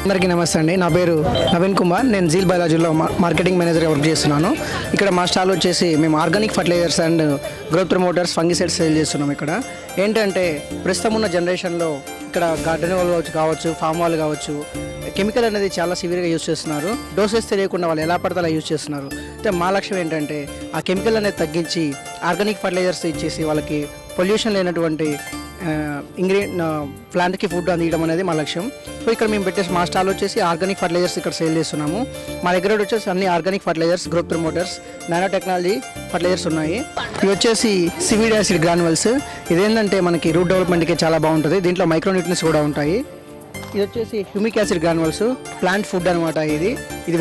అందరికీ నమస్తే అండి. నా పేరు నవీన్ కుమార్. నేను జీల్ బయాలజీలో మార్కెటింగ్ మేనేజర్గా వర్క్ చేస్తున్నాను. ఇక్కడ మా స్టాల్ వచ్చేసి మేము organic fertilizers and growth promoters fungicides sale చేస్తున్నాం. ఇక్కడ ఏంటంటే ప్రస్తుతం ఉన్న జనరేషన్లో ఇక్కడ గార్డెన్ వాళ్ళు కావచ్చు, ఫామ్ వాళ్ళు కావచ్చు, కెమికల్ అనేది చాలా సివియర్గా యూజ్ చేస్తున్నారు. డోసెస్ తెలియకుండా వాళ్ళు ఎలా పడితే అలా యూజ్ చేస్తున్నారు. అయితే మా లక్ష్యం ఏంటంటే ఆ కెమికల్ అనేది తగ్గించి ఆర్గానిక్ ఫర్టిలైజర్స్ ఇచ్చేసి వాళ్ళకి పొల్యూషన్ లేనటువంటి ప్లాంట్కి ఫుడ్ అందించడం అనేది మా లక్ష్యం. సో ఇక్కడ మేము పెట్టేసి మా స్టాల్ వచ్చేసి ఆర్గానిక్ ఫర్టిలైజర్స్ ఇక్కడ సేల్ చేస్తున్నాము. మా దగ్గర వచ్చేసి అన్ని organic fertilizers, growth promoters, nano technology fertilizers ఉన్నాయి. ఇవి వచ్చేసి సివిడ్ యాసిడ్ గ్రాన్యువల్స్. ఇదేంటంటే మనకి రూట్ డెవలప్మెంట్కి చాలా బాగుంటుంది. దీంట్లో మైక్రోన్యూట్రియన్స్ కూడా ఉంటాయి. ఇది వచ్చేసి humic acid granules, plant food అనమాట. ఇది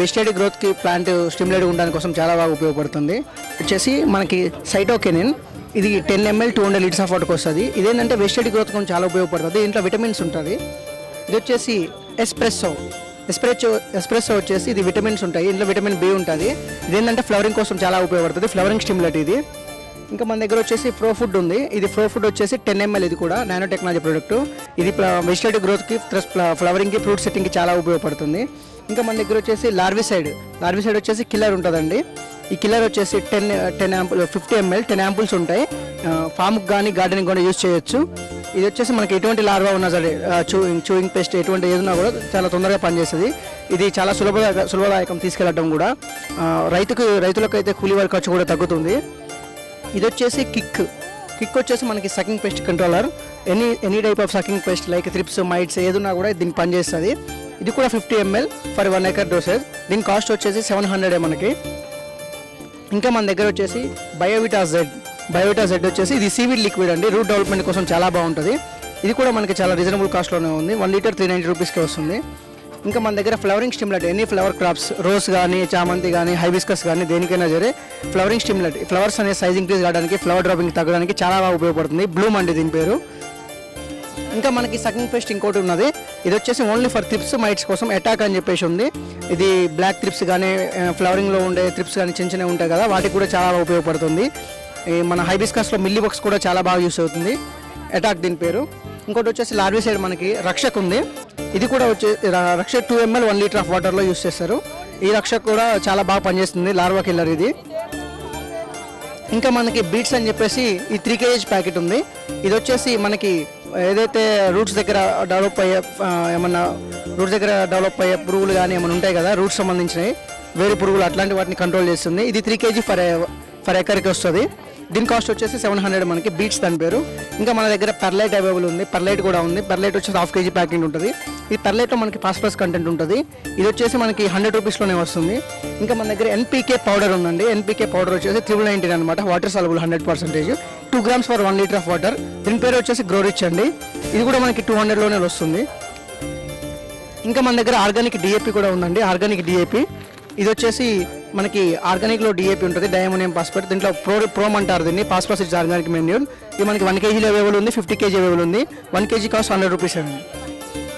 వెజిటేటివ్ గ్రోత్కి ప్లాంట్ స్టిమ్యులేట్ ఉండడానికి కోసం చాలా బాగా ఉపయోగపడుతుంది. వచ్చేసి మనకి సైటోకెనిన్. ఇది 10 ml 200 లీటర్స్ ఆఫ్ వాటర్కి వస్తుంది. ఇదేంటంటే వెజిటేటివ్ గ్రోత్ కోసం చాలా ఉపయోగపడుతుంది. దీంట్లో విటమిన్స్ ఉంటుంది. ఇది వచ్చేసి ఎస్ప్రెస్సో వచ్చేసి ఇది విటమిన్స్ ఉంటాయి. ఇందులో విటమిన్ బి ఉంటుంది. ఇదేంటంటే ఫ్లవరింగ్ కోసం చాలా ఉపయోగపడుతుంది, ఫ్లవరింగ్ స్టిమ్యులేట్ ఇది. ఇంకా మన దగ్గర వచ్చేసి ప్రో ఫుడ్ ఉంది. ఇది ప్రో ఫుడ్ వచ్చేసి 10 ml. ఇది కూడా నానో టెక్నాలజీ ప్రోడక్ట్. ఇది వెజిటేటివ్ గ్రోత్కి, ఫ్లవరింగ్కి, ఫ్రూట్ సెట్టింగ్కి చాలా ఉపయోగపడుతుంది. ఇంకా మన దగ్గర వచ్చేసి లార్విసైడ్ వచ్చేసి కిల్లర్ ఉంటుందండి. ఈ కిల్లర్ వచ్చేసి 50 ml 10 యాంపుల్స్ ఉంటాయి. ఫామ్కి కానీ గార్డెనింగ్ కూడా యూజ్ చేయొచ్చు. ఇది వచ్చేసి మనకి ఎటువంటి లార్వా ఉన్నా సరే, చూయింగ్ పెస్ట్ ఎటువంటి ఏదన్నా కూడా చాలా తొందరగా పనిచేస్తుంది. ఇది చాలా సులభదాయకం తీసుకెళ్ళడం కూడా. రైతులకైతే కూలీ వాళ్ళ ఖర్చు కూడా తగ్గుతుంది. ఇది వచ్చేసి కిక్ వచ్చేసి మనకి sucking pest controller. Any type of sucking pest like thrips, mites ఏదన్నా కూడా దీనికి పనిచేస్తుంది. ఇది కూడా 50 ml ఫర్ 1 acre డోసేజ్. దీని కాస్ట్ వచ్చేసి 700 మనకి. ఇంకా మన దగ్గర వచ్చేసి బయోవిటా జెడ్ వచ్చేసి ఇది సీవీడ్ లిక్విడ్ అండి. రూట్ డెవలప్మెంట్ కోసం చాలా బాగుంటుంది. ఇది కూడా మనకి చాలా రీజనబుల్ కాస్ట్లోనే ఉంది. 1 లీటర్ 390 రూపీస్కి వస్తుంది. ఇంకా మన దగ్గర flowering stimulate, any flower crops, rose కానీ, చామంతి కానీ, హైబిస్కస్ కానీ, దేనికైనా సరే ఫ్లవరింగ్ స్టిమ్యులేట్, ఫ్లవర్స్ అనే సైజ్ ఇంక్రీజ్ కావడానికి, ఫ్లవర్ డ్రాపింగ్ తగ్గడానికి చాలా బాగా ఉపయోగపడుతుంది. బ్లూమ్ అండి దీని పేరు. ఇంకా మనకి సకింగ్ పెస్ట్ ఇంకోటి ఉన్నది. ఇది వచ్చేసి ఓన్లీ ఫర్ థ్రిప్స్, మైట్స్ కోసం అటాక్ అని చెప్పేసి ఉంది. ఇది బ్లాక్ థ్రిప్స్ కానీ, ఫ్లవరింగ్లో ఉండే థ్రిప్స్ కానీ చిన్న ఉంటాయి కదా, వాటికి కూడా చాలా ఉపయోగపడుతుంది. మన హైబిస్కస్లో మిల్లీ బగ్స్ కూడా చాలా బాగా యూస్ అవుతుంది. అటాక్ దీని పేరు. ఇంకోటి వచ్చేసి లార్విసైడ్ మనకి రక్షక్ ఉంది. ఇది కూడా రక్షక్ 2 ml 1 లీటర్ ఆఫ్ వాటర్లో యూస్ చేస్తారు. ఈ రక్షక్ కూడా చాలా బాగా పనిచేస్తుంది, లార్వా కిల్లర్ ఇది. ఇంకా మనకి బీట్స్ అని చెప్పేసి ఈ 3 kg ప్యాకెట్ ఉంది. ఇది వచ్చేసి మనకి ఏదైతే రూట్స్ దగ్గర డెవలప్ అయ్యే పురుగులు కానీ ఏమైనా ఉంటాయి కదా, రూట్స్ సంబంధించినవి వేరే పురుగులు, అట్లాంటి వాటిని కంట్రోల్ చేస్తుంది. ఇది 3 kg ఫర్ ఎకర్కి వస్తుంది. దీని కాస్ట్ వచ్చేసి 700 మనకి. బీట్స్ దాని పేరు. ఇంకా మన దగ్గర పెర్లైట్ అవైలబుల్ ఉంది. పెర్లైట్ కూడా ఉంది. పెర్లైట్ వచ్చేసి 1/2 kg ప్యాకెట్ ఉంటుంది. ఈ పెర్లైట్లో మనకి ఫాస్ఫరస్ కంటెంట్ ఉంటుంది. ఇది వచ్చేసి మనకి 100 రూపీస్లోనే వస్తుంది. ఇంకా మన దగ్గర ఎన్పీకే పౌడర్ ఉందండి. ఎన్పీకే పౌడర్ వచ్చేసి 399 అనమాట. Water soluble 100%, 2 grams for 1 litre of water. దీని పేరు వచ్చేసి గ్రోరిచ్ అండి. ఇది కూడా మనకి 200లోనే వస్తుంది. ఇంకా మన దగ్గర ఆర్గానిక్ డిఏపి కూడా ఉందండి. ఆర్గానిక్ డిఏపి ఇది వచ్చేసి మనకి ఆర్గానిక్లో డిఏపి ఉంటుంది, డయామోనియం ఫాస్ఫేట్. దీంట్లో ప్రోమ్ అంటారు దీన్ని. Phosphorus it's organic manure. ఇది మనకి 1 kg అవైలబుల్ ఉంది, 50 kg అవైలబుల్ ఉంది. 1 kg కాస్ట్ 100 రూపీస్ అండి.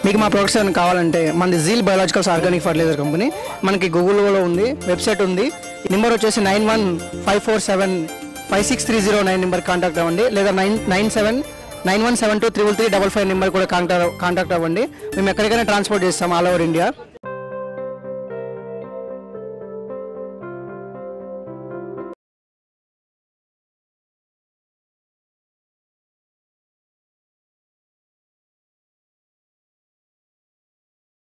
మీకు మా ప్రొడక్ట్స్ ఏమైనా కావాలంటే మనది Zeal biologicals organic fertilizer company. మనకి గూగుల్లో ఉంది, వెబ్సైట్ ఉంది. నెంబర్ వచ్చేసి 9154756309 నెంబర్ కాంటాక్ట్ అవ్వండి. లేదా 91723355 నెంబర్ కూడా కాంటాక్ట్ అవ్వండి. మేము ఎక్కడికైనా ట్రాన్స్పోర్ట్ చేస్తాం ఆల్ ఓవర్ ఇండియా.